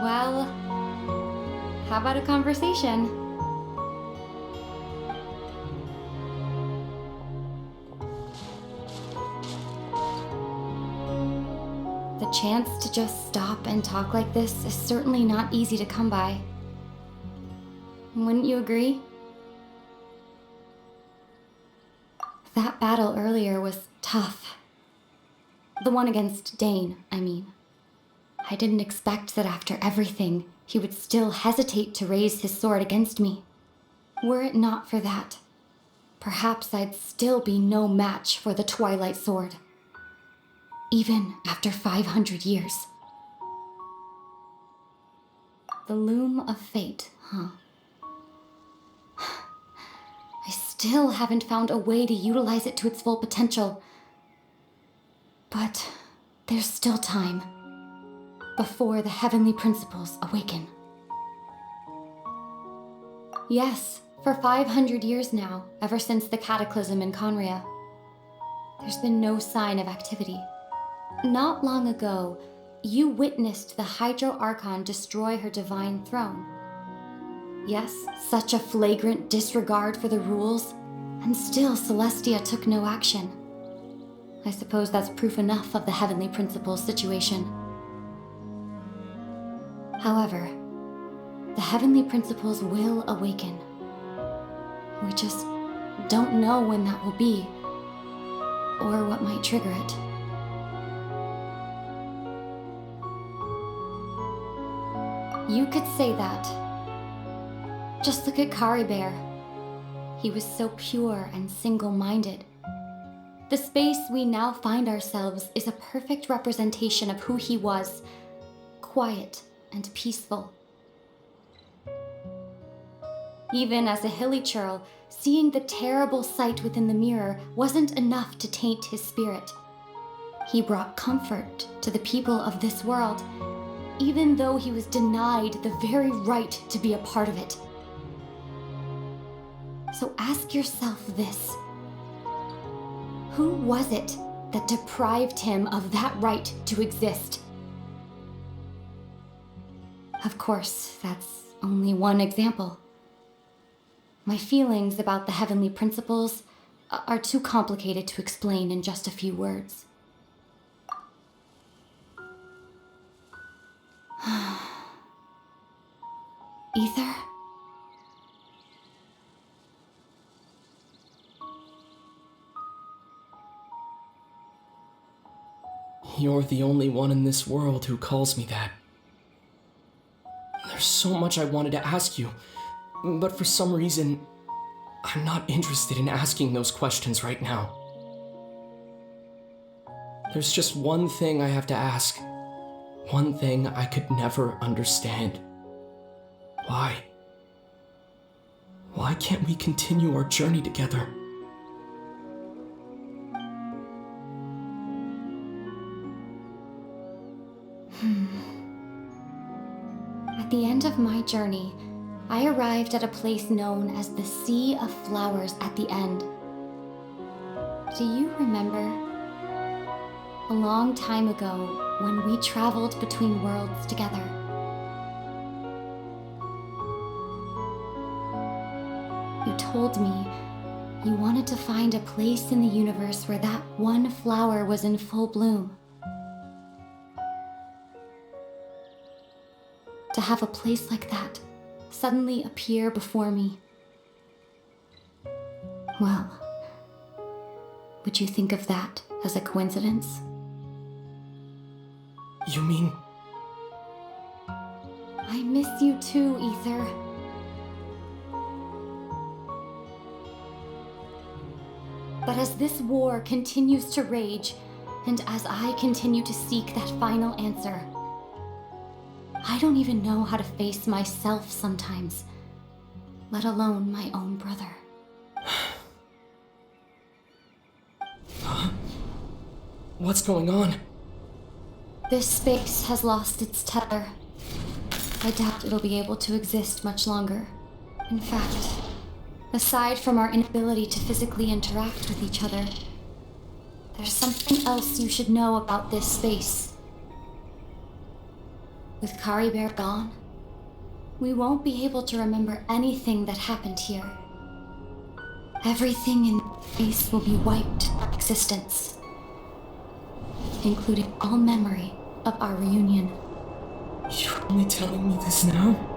Well, how about a conversation? The chance to just stop and talk like this is certainly not easy to come by. Wouldn't you agree? That battle earlier was tough. The one against Dane, I mean. I didn't expect that after everything, he would still hesitate to raise his sword against me. Were it not for that, perhaps I'd still be no match for the Twilight Sword. Even after 500 years. The loom of fate, huh? I still haven't found a way to utilize it to its full potential. But there's still time. Before the heavenly principles awaken. Yes, for 500 years now, ever since the cataclysm in Conria, there's been no sign of activity. Not long ago, you witnessed the Hydro Archon destroy her divine throne. Yes, such a flagrant disregard for the rules, and still Celestia took no action. I suppose that's proof enough of the heavenly principles situation. However, the heavenly principles will awaken. We just don't know when that will be, or what might trigger it. You could say that. Just look at Caribert. He was so pure and single-minded. The space we now find ourselves is a perfect representation of who he was, quiet and peaceful. Even as a hilly churl, seeing the terrible sight within the mirror wasn't enough to taint his spirit. He brought comfort to the people of this world, even though he was denied the very right to be a part of it. So ask yourself this. Who was it that deprived him of that right to exist? Of course, that's only one example. My feelings about the heavenly principles are too complicated to explain in just a few words. Aether? You're the only one in this world who calls me that. There's so much I wanted to ask you, but for some reason, I'm not interested in asking those questions right now. There's just one thing I have to ask. One thing I could never understand. Why? Why can't we continue our journey together? At the end of my journey, I arrived at a place known as the Sea of Flowers at the end. Do you remember? A long time ago, when we traveled between worlds together. You told me you wanted to find a place in the universe where that one flower was in full bloom. To have a place like that suddenly appear before me. Well, would you think of that as a coincidence? You mean... I miss you too, Aether. But as this war continues to rage, and as I continue to seek that final answer, I don't even know how to face myself sometimes, let alone my own brother. What's going on? This space has lost its tether. I doubt it'll be able to exist much longer. In fact, aside from our inability to physically interact with each other, there's something else you should know about this space. With Kari Bear gone, we won't be able to remember anything that happened here. Everything in space will be wiped from existence, including all memory of our reunion. You're only telling me this now?